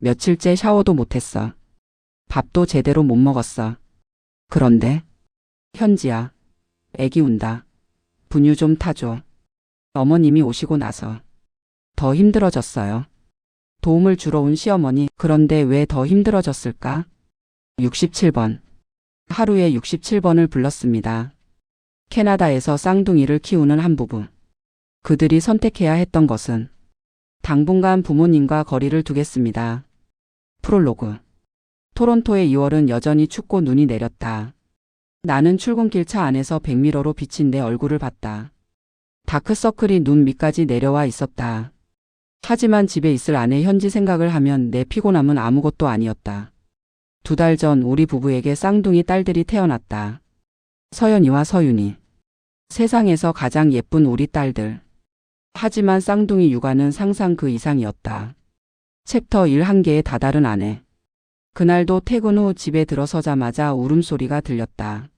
며칠째 샤워도 못했어. 밥도 제대로 못 먹었어. 그런데 현지야, 애기 운다. 분유 좀 타줘. 어머님이 오시고 나서 더 힘들어졌어요. 도움을 주러 온 시어머니, 그런데 왜 더 힘들어졌을까? 67번. 하루에 67번을 불렀습니다. 캐나다에서 쌍둥이를 키우는 한 부부. 그들이 선택해야 했던 것은 당분간 부모님과 거리를 두겠습니다. 프롤로그. 토론토의 2월은 여전히 춥고 눈이 내렸다. 나는 출근길 차 안에서 백미러로 비친 내 얼굴을 봤다. 다크서클이 눈 밑까지 내려와 있었다. 하지만 집에 있을 아내 현지 생각을 하면 내 피곤함은 아무것도 아니었다. 2달 전 우리 부부에게 쌍둥이 딸들이 태어났다. 서연이와 서윤이. 세상에서 가장 예쁜 우리 딸들. 하지만 쌍둥이 육아는 상상 그 이상이었다. 챕터 1 한계에 다다른 아내. 그날도 퇴근 후 집에 들어서자마자 울음소리가 들렸다.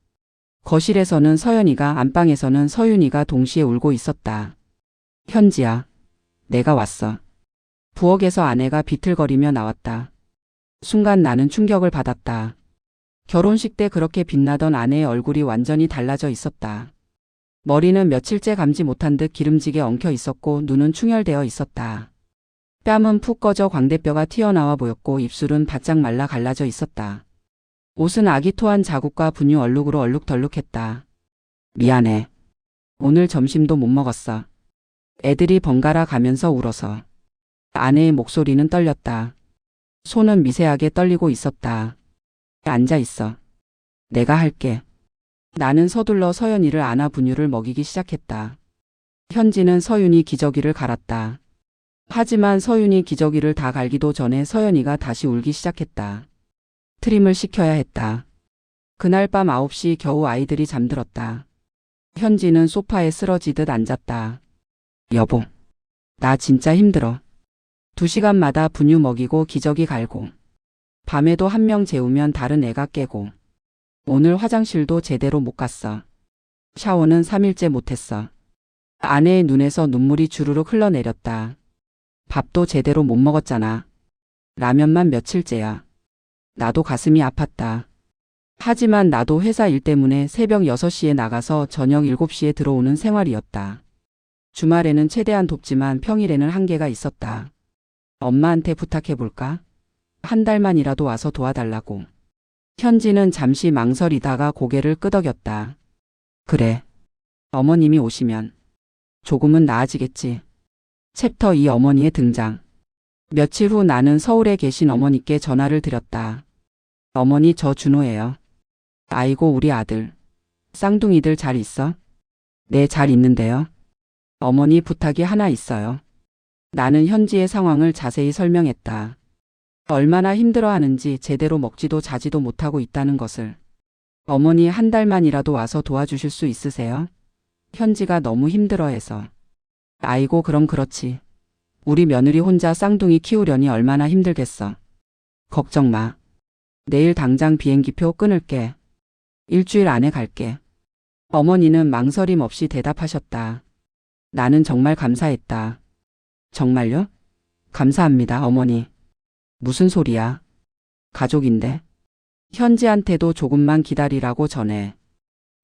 거실에서는 서연이가, 안방에서는 서윤이가 동시에 울고 있었다. 현지야, 내가 왔어. 부엌에서 아내가 비틀거리며 나왔다. 순간 나는 충격을 받았다. 결혼식 때 그렇게 빛나던 아내의 얼굴이 완전히 달라져 있었다. 머리는 며칠째 감지 못한 듯 기름지게 엉켜 있었고 눈은 충혈되어 있었다. 뺨은 푹 꺼져 광대뼈가 튀어나와 보였고 입술은 바짝 말라 갈라져 있었다. 옷은 아기 토한 자국과 분유 얼룩으로 얼룩덜룩했다. 미안해. 오늘 점심도 못 먹었어. 애들이 번갈아 가면서 울어서. 아내의 목소리는 떨렸다. 손은 미세하게 떨리고 있었다. 앉아 있어. 내가 할게. 나는 서둘러 서연이를 안아 분유를 먹이기 시작했다. 현지는 서윤이 기저귀를 갈았다. 하지만 서윤이 기저귀를 다 갈기도 전에 서연이가 다시 울기 시작했다. 트림을 시켜야 했다. 그날 밤 9시 겨우 아이들이 잠들었다. 현지는 소파에 쓰러지듯 앉았다. 여보, 나 진짜 힘들어. 2시간마다 분유 먹이고 기저귀 갈고. 밤에도 한 명 재우면 다른 애가 깨고. 오늘 화장실도 제대로 못 갔어. 샤워는 3일째 못했어. 아내의 눈에서 눈물이 주르륵 흘러내렸다. 밥도 제대로 못 먹었잖아. 라면만 며칠째야. 나도 가슴이 아팠다. 하지만 나도 회사 일 때문에 새벽 6시에 나가서 저녁 7시에 들어오는 생활이었다. 주말에는 최대한 돕지만 평일에는 한계가 있었다. 엄마한테 부탁해볼까? 한 달만이라도 와서 도와달라고. 현지는 잠시 망설이다가 고개를 끄덕였다. 그래. 어머님이 오시면 조금은 나아지겠지. 챕터 2 어머니의 등장. 며칠 후 나는 서울에 계신 어머니께 전화를 드렸다. 어머니, 저 준호예요. 아이고 우리 아들. 쌍둥이들 잘 있어? 네, 잘 있는데요. 어머니, 부탁이 하나 있어요. 나는 현지의 상황을 자세히 설명했다. 얼마나 힘들어하는지, 제대로 먹지도 자지도 못하고 있다는 것을. 어머니, 한 달만이라도 와서 도와주실 수 있으세요? 현지가 너무 힘들어해서. 아이고 그럼 그렇지. 우리 며느리 혼자 쌍둥이 키우려니 얼마나 힘들겠어. 걱정 마. 내일 당장 비행기표 끊을게. 일주일 안에 갈게. 어머니는 망설임 없이 대답하셨다. 나는 정말 감사했다. 정말요? 감사합니다, 어머니. 무슨 소리야? 가족인데. 현지한테도 조금만 기다리라고 전해.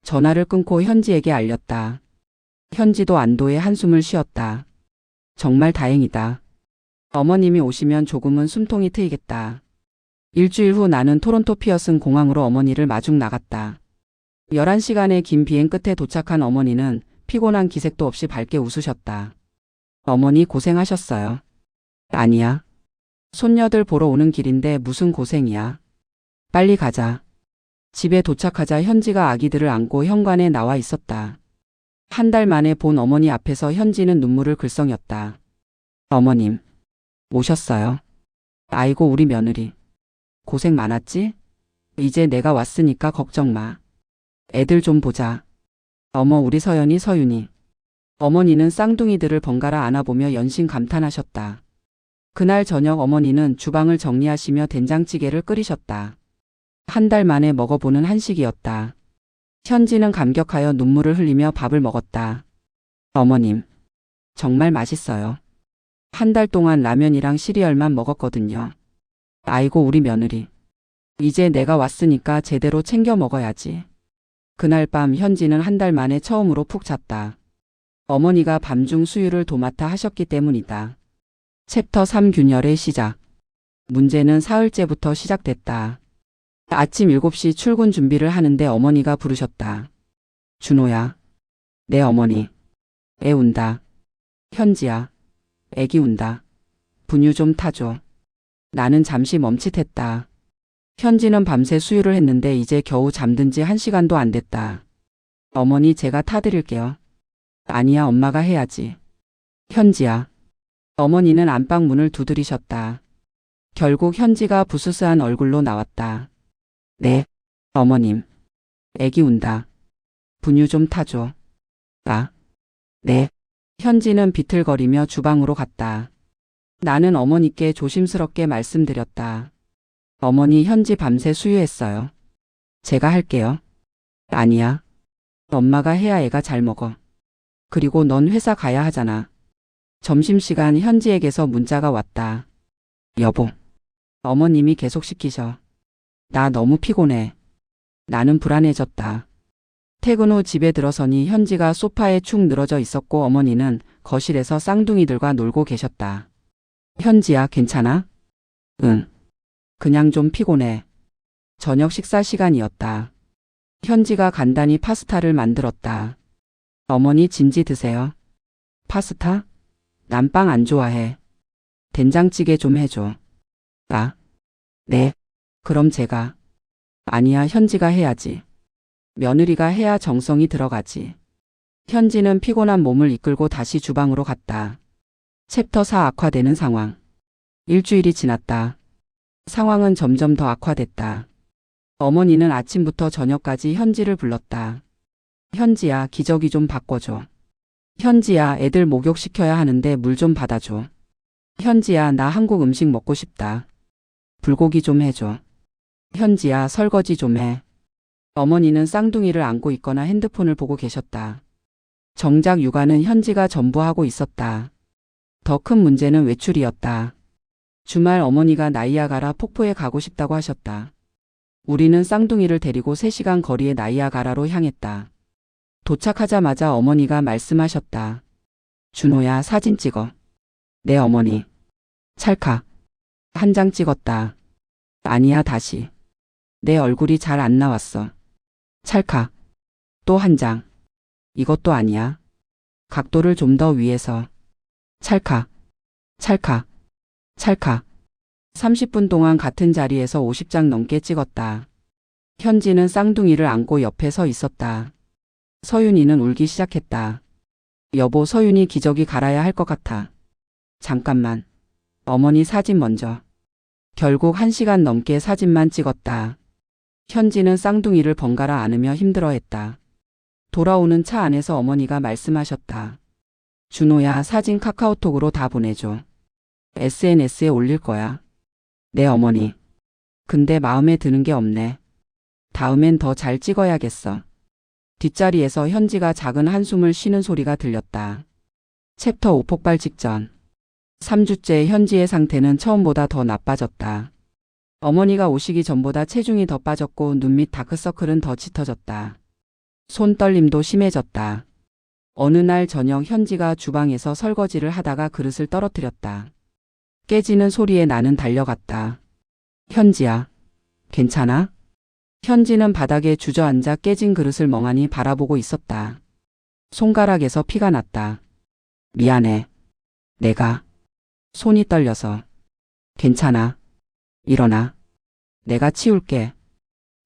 전화를 끊고 현지에게 알렸다. 현지도 안도의 한숨을 쉬었다. 정말 다행이다. 어머님이 오시면 조금은 숨통이 트이겠다. 일주일 후 나는 토론토 피어슨 공항으로 어머니를 마중 나갔다. 11시간의 긴 비행 끝에 도착한 어머니는 피곤한 기색도 없이 밝게 웃으셨다. 어머니 고생하셨어요. 아니야. 손녀들 보러 오는 길인데 무슨 고생이야. 빨리 가자. 집에 도착하자 현지가 아기들을 안고 현관에 나와 있었다. 한 달 만에 본 어머니 앞에서 현지는 눈물을 글썽였다. 어머님, 오셨어요. 아이고 우리 며느리. 고생 많았지? 이제 내가 왔으니까 걱정 마. 애들 좀 보자. 어머 우리 서연이 서윤이. 어머니는 쌍둥이들을 번갈아 안아보며 연신 감탄하셨다. 그날 저녁 어머니는 주방을 정리하시며 된장찌개를 끓이셨다. 한 달 만에 먹어보는 한식이었다. 현지는 감격하여 눈물을 흘리며 밥을 먹었다. 어머님, 정말 맛있어요. 한 달 동안 라면이랑 시리얼만 먹었거든요. 아이고 우리 며느리. 이제 내가 왔으니까 제대로 챙겨 먹어야지. 그날 밤 현지는 한 달 만에 처음으로 푹 잤다. 어머니가 밤중 수유를 도맡아 하셨기 때문이다. 챕터 3 균열의 시작. 문제는 사흘째부터 시작됐다. 아침 7시 출근 준비를 하는데 어머니가 부르셨다. 준호야. 내 어머니. 애 운다. 현지야. 애기 운다. 분유 좀 타줘. 나는 잠시 멈칫했다. 현지는 밤새 수유를 했는데 이제 겨우 잠든 지 1시간도 안 됐다. 어머니 제가 타드릴게요. 아니야 엄마가 해야지. 현지야. 어머니는 안방 문을 두드리셨다. 결국 현지가 부스스한 얼굴로 나왔다. 네. 어머님. 애기 운다. 분유 좀 타줘. 아. 네. 현지는 비틀거리며 주방으로 갔다. 나는 어머니께 조심스럽게 말씀드렸다. 어머니 현지 밤새 수유했어요. 제가 할게요. 아니야. 엄마가 해야 애가 잘 먹어. 그리고 넌 회사 가야 하잖아. 점심시간 현지에게서 문자가 왔다. 여보. 어머님이 계속 시키셔. 나 너무 피곤해. 나는 불안해졌다. 퇴근 후 집에 들어서니 현지가 소파에 축 늘어져 있었고 어머니는 거실에서 쌍둥이들과 놀고 계셨다. 현지야 괜찮아? 응. 그냥 좀 피곤해. 저녁 식사 시간이었다. 현지가 간단히 파스타를 만들었다. 어머니 진지 드세요. 파스타? 난 빵 안 좋아해. 된장찌개 좀 해줘. 아, 네. 그럼 제가. 아니야 현지가 해야지. 며느리가 해야 정성이 들어가지. 현지는 피곤한 몸을 이끌고 다시 주방으로 갔다. 챕터 4 악화되는 상황. 일주일이 지났다. 상황은 점점 더 악화됐다. 어머니는 아침부터 저녁까지 현지를 불렀다. 현지야 기저귀 좀 바꿔줘. 현지야 애들 목욕시켜야 하는데 물 좀 받아줘. 현지야 나 한국 음식 먹고 싶다. 불고기 좀 해줘. 현지야 설거지 좀 해. 어머니는 쌍둥이를 안고 있거나 핸드폰을 보고 계셨다. 정작 육아는 현지가 전부 하고 있었다. 더 큰 문제는 외출이었다. 주말 어머니가 나이아가라 폭포에 가고 싶다고 하셨다. 우리는 쌍둥이를 데리고 3시간 거리의 나이아가라로 향했다. 도착하자마자 어머니가 말씀하셨다. 준호야 사진 찍어. 네 어머니. 찰칵. 한 장 찍었다. 아니야 다시. 내 얼굴이 잘 안 나왔어. 찰칵. 또 한 장. 이것도 아니야. 각도를 좀 더 위에서. 찰칵. 찰칵. 찰칵. 30분 동안 같은 자리에서 50장 넘게 찍었다. 현지는 쌍둥이를 안고 옆에 서 있었다. 서윤이는 울기 시작했다. 여보 서윤이 기저귀 갈아야 할 것 같아. 잠깐만. 어머니 사진 먼저. 결국 1시간 넘게 사진만 찍었다. 현지는 쌍둥이를 번갈아 안으며 힘들어했다. 돌아오는 차 안에서 어머니가 말씀하셨다. 준호야 사진 카카오톡으로 다 보내줘. SNS에 올릴 거야. 네 어머니. 근데 마음에 드는 게 없네. 다음엔 더 잘 찍어야겠어. 뒷자리에서 현지가 작은 한숨을 쉬는 소리가 들렸다. 챕터 5 폭발 직전. 3주째 현지의 상태는 처음보다 더 나빠졌다. 어머니가 오시기 전보다 체중이 더 빠졌고 눈 밑 다크서클은 더 짙어졌다. 손떨림도 심해졌다. 어느 날 저녁 현지가 주방에서 설거지를 하다가 그릇을 떨어뜨렸다. 깨지는 소리에 나는 달려갔다. 현지야, 괜찮아? 현지는 바닥에 주저앉아 깨진 그릇을 멍하니 바라보고 있었다. 손가락에서 피가 났다. 미안해. 내가. 손이 떨려서. 괜찮아. 일어나. 내가 치울게.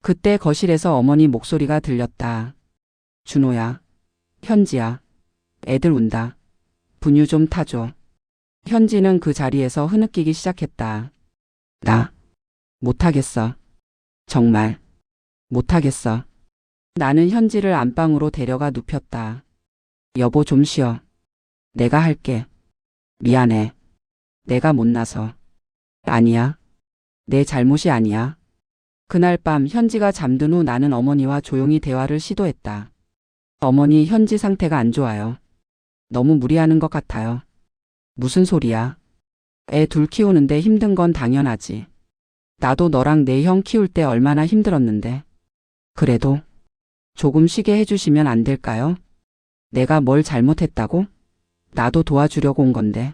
그때 거실에서 어머니 목소리가 들렸다. 준호야. 현지야. 애들 운다. 분유 좀 타줘. 현지는 그 자리에서 흐느끼기 시작했다. 나. 못하겠어. 정말. 못하겠어. 나는 현지를 안방으로 데려가 눕혔다. 여보 좀 쉬어. 내가 할게. 미안해. 내가 못나서. 아니야. 내 잘못이 아니야. 그날 밤 현지가 잠든 후 나는 어머니와 조용히 대화를 시도했다. 어머니 현지 상태가 안 좋아요. 너무 무리하는 것 같아요. 무슨 소리야? 애 둘 키우는데 힘든 건 당연하지. 나도 너랑 내 형 키울 때 얼마나 힘들었는데. 그래도 조금 쉬게 해주시면 안 될까요? 내가 뭘 잘못했다고? 나도 도와주려고 온 건데.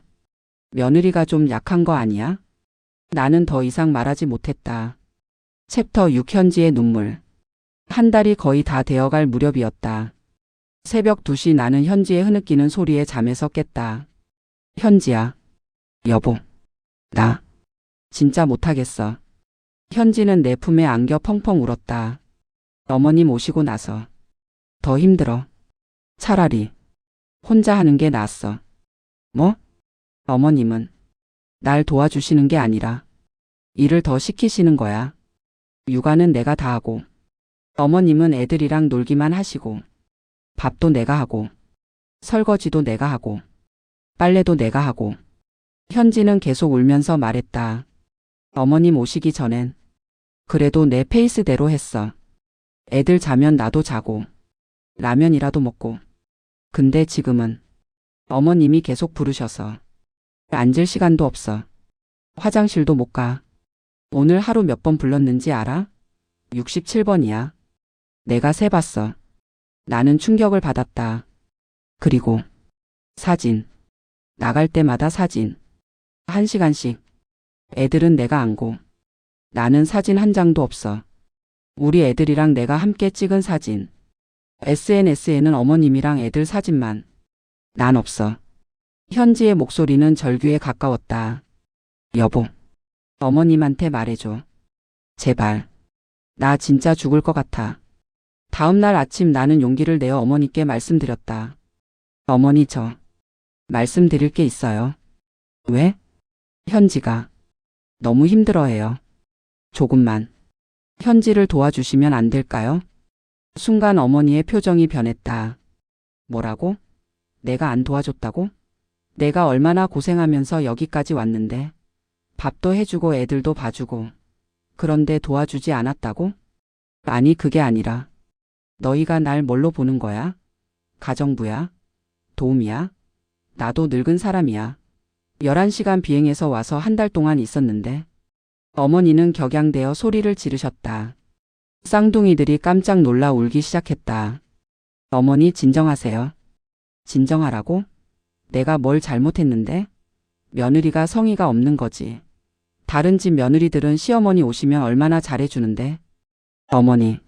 며느리가 좀 약한 거 아니야? 나는 더 이상 말하지 못했다. 챕터 6 현지의 눈물. 한 달이 거의 다 되어갈 무렵이었다. 새벽 2시 나는 현지의 흐느끼는 소리에 잠에서 깼다. 현지야. 여보. 나 진짜 못하겠어. 현지는 내 품에 안겨 펑펑 울었다. 어머님 오시고 나서 더 힘들어. 차라리 혼자 하는 게 낫어. 뭐? 어머님은 날 도와주시는 게 아니라 일을 더 시키시는 거야. 육아는 내가 다 하고 어머님은 애들이랑 놀기만 하시고 밥도 내가 하고 설거지도 내가 하고 빨래도 내가 하고. 현지는 계속 울면서 말했다. 어머님 오시기 전엔 그래도 내 페이스대로 했어. 애들 자면 나도 자고 라면이라도 먹고. 근데 지금은 어머님이 계속 부르셔서 앉을 시간도 없어. 화장실도 못 가. 오늘 하루 몇 번 불렀는지 알아? 67번이야. 내가 세봤어. 나는 충격을 받았다. 그리고 사진. 나갈 때마다 사진. 1시간씩. 애들은 내가 안고. 나는 사진 한 장도 없어. 우리 애들이랑 내가 함께 찍은 사진. SNS에는 어머님이랑 애들 사진만. 난 없어. 현지의 목소리는 절규에 가까웠다. 여보. 어머님한테 말해줘. 제발. 나 진짜 죽을 것 같아. 다음 날 아침 나는 용기를 내어 어머니께 말씀드렸다. 어머니 저 말씀드릴 게 있어요. 왜? 현지가 너무 힘들어해요. 조금만 현지를 도와주시면 안 될까요? 순간 어머니의 표정이 변했다. 뭐라고? 내가 안 도와줬다고? 내가 얼마나 고생하면서 여기까지 왔는데. 밥도 해주고 애들도 봐주고. 그런데 도와주지 않았다고? 아니 그게 아니라 너희가 날 뭘로 보는 거야? 가정부야? 도움이야? 나도 늙은 사람이야. 11시간 비행해서 와서 한 달 동안 있었는데. 어머니는 격양되어 소리를 지르셨다. 쌍둥이들이 깜짝 놀라 울기 시작했다. 어머니 진정하세요. 진정하라고? 내가 뭘 잘못했는데? 며느리가 성의가 없는 거지. 다른 집 며느리들은 시어머니 오시면 얼마나 잘해주는데. 어머니.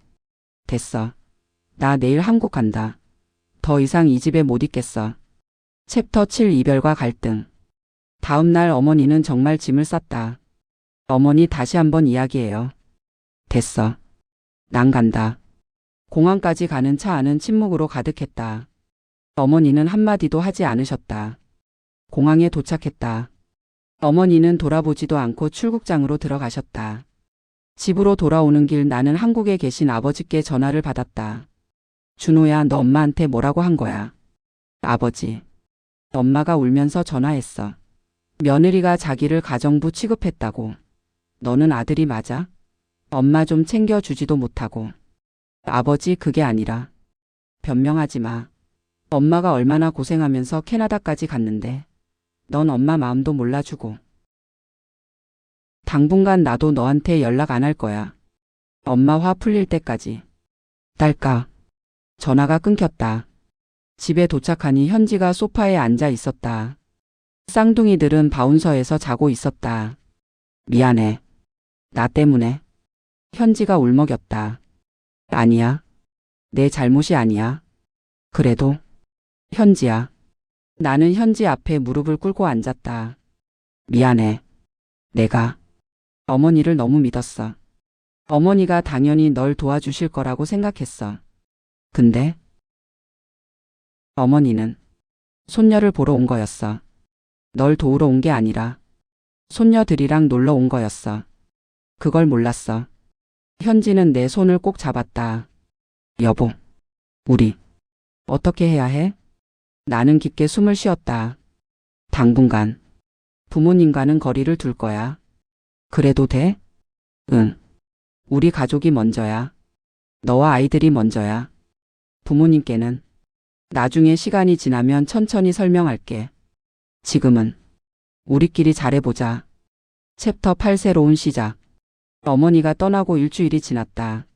됐어. 나 내일 한국 간다. 더 이상 이 집에 못 있겠어. 챕터 7 이별과 갈등. 다음 날 어머니는 정말 짐을 쌌다. 어머니 다시 한번 이야기해요. 됐어. 난 간다. 공항까지 가는 차 안은 침묵으로 가득했다. 어머니는 한마디도 하지 않으셨다. 공항에 도착했다. 어머니는 돌아보지도 않고 출국장으로 들어가셨다. 집으로 돌아오는 길 나는 한국에 계신 아버지께 전화를 받았다. 준호야, 너 엄마한테 뭐라고 한 거야? 아버지. 엄마가 울면서 전화했어. 며느리가 자기를 가정부 취급했다고. 너는 아들이 맞아? 엄마 좀 챙겨주지도 못하고. 아버지 그게 아니라. 변명하지 마. 엄마가 얼마나 고생하면서 캐나다까지 갔는데. 넌 엄마 마음도 몰라주고. 당분간 나도 너한테 연락 안 할 거야. 엄마 화 풀릴 때까지. 딸까. 전화가 끊겼다. 집에 도착하니 현지가 소파에 앉아 있었다. 쌍둥이들은 바운서에서 자고 있었다. 미안해. 나 때문에. 현지가 울먹였다. 아니야. 내 잘못이 아니야. 그래도. 현지야. 나는 현지 앞에 무릎을 꿇고 앉았다. 미안해. 내가 어머니를 너무 믿었어. 어머니가 당연히 널 도와주실 거라고 생각했어. 근데 어머니는 손녀를 보러 온 거였어. 널 도우러 온 게 아니라 손녀들이랑 놀러 온 거였어. 그걸 몰랐어. 현지는 내 손을 꼭 잡았다. 여보, 우리 어떻게 해야 해? 나는 깊게 숨을 쉬었다. 당분간 부모님과는 거리를 둘 거야. 그래도 돼? 응. 우리 가족이 먼저야. 너와 아이들이 먼저야. 부모님께는 나중에 시간이 지나면 천천히 설명할게. 지금은 우리끼리 잘해보자. 챕터 8 새로운 시작. 어머니가 떠나고 일주일이 지났다.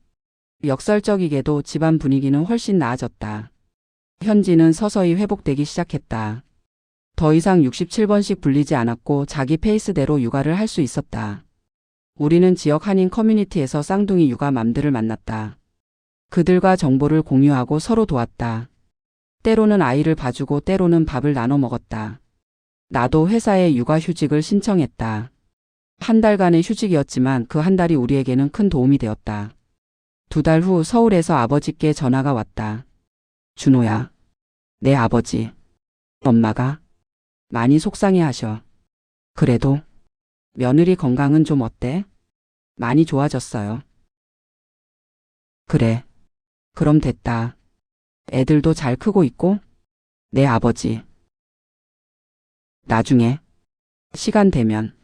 역설적이게도 집안 분위기는 훨씬 나아졌다. 현지는 서서히 회복되기 시작했다. 더 이상 67번씩 불리지 않았고 자기 페이스대로 육아를 할 수 있었다. 우리는 지역 한인 커뮤니티에서 쌍둥이 육아 맘들을 만났다. 그들과 정보를 공유하고 서로 도왔다. 때로는 아이를 봐주고 때로는 밥을 나눠 먹었다. 나도 회사에 육아휴직을 신청했다. 한 달간의 휴직이었지만 그 한 달이 우리에게는 큰 도움이 되었다. 2달 후 서울에서 아버지께 전화가 왔다. 준호야, 내 아버지, 엄마가 많이 속상해 하셔. 그래도 며느리 건강은 좀 어때? 많이 좋아졌어요. 그래. 그럼 됐다. 애들도 잘 크고 있고? 내 아버지. 나중에 시간 되면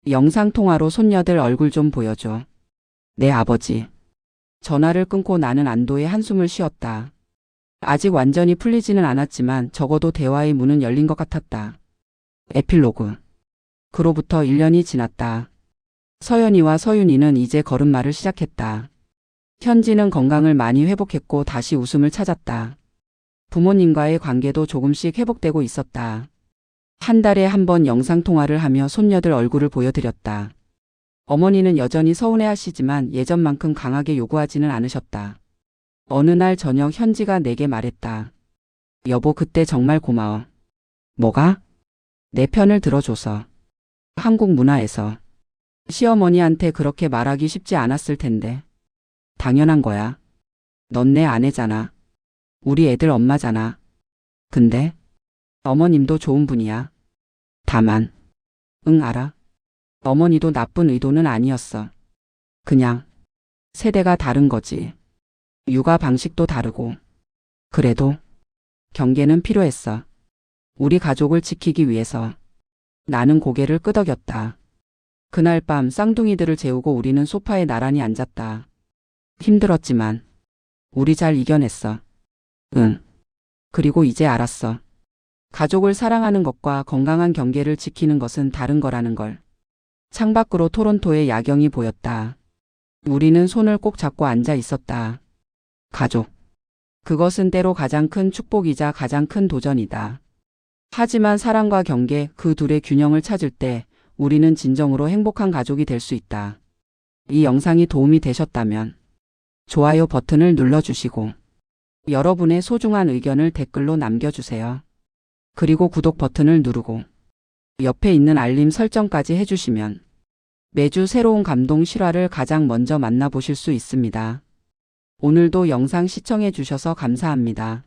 영상통화로 손녀들 얼굴 좀 보여줘. 내 아버지. 전화를 끊고 나는 안도의 한숨을 쉬었다. 아직 완전히 풀리지는 않았지만 적어도 대화의 문은 열린 것 같았다. 에필로그. 그로부터 1년이 지났다. 서연이와 서윤이는 이제 걸음마를 시작했다. 현지는 건강을 많이 회복했고 다시 웃음을 찾았다. 부모님과의 관계도 조금씩 회복되고 있었다. 한 달에 한 번 영상통화를 하며 손녀들 얼굴을 보여드렸다. 어머니는 여전히 서운해하시지만 예전만큼 강하게 요구하지는 않으셨다. 어느 날 저녁 현지가 내게 말했다. 여보, 그때 정말 고마워. 뭐가? 내 편을 들어줘서. 한국 문화에서 시어머니한테 그렇게 말하기 쉽지 않았을 텐데. 당연한 거야. 넌 내 아내잖아. 우리 애들 엄마잖아. 근데 어머님도 좋은 분이야. 다만, 응, 알아. 어머니도 나쁜 의도는 아니었어. 그냥 세대가 다른 거지. 육아 방식도 다르고. 그래도 경계는 필요했어. 우리 가족을 지키기 위해서. 나는 고개를 끄덕였다. 그날 밤 쌍둥이들을 재우고 우리는 소파에 나란히 앉았다. 힘들었지만 우리 잘 이겨냈어. 응. 그리고 이제 알았어. 가족을 사랑하는 것과 건강한 경계를 지키는 것은 다른 거라는 걸. 창밖으로 토론토의 야경이 보였다. 우리는 손을 꼭 잡고 앉아 있었다. 가족. 그것은 때로 가장 큰 축복이자 가장 큰 도전이다. 하지만 사랑과 경계, 그 둘의 균형을 찾을 때 우리는 진정으로 행복한 가족이 될 수 있다. 이 영상이 도움이 되셨다면 좋아요 버튼을 눌러주시고 여러분의 소중한 의견을 댓글로 남겨주세요. 그리고 구독 버튼을 누르고 옆에 있는 알림 설정까지 해주시면 매주 새로운 감동 실화를 가장 먼저 만나보실 수 있습니다. 오늘도 영상 시청해 주셔서 감사합니다.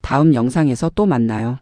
다음 영상에서 또 만나요.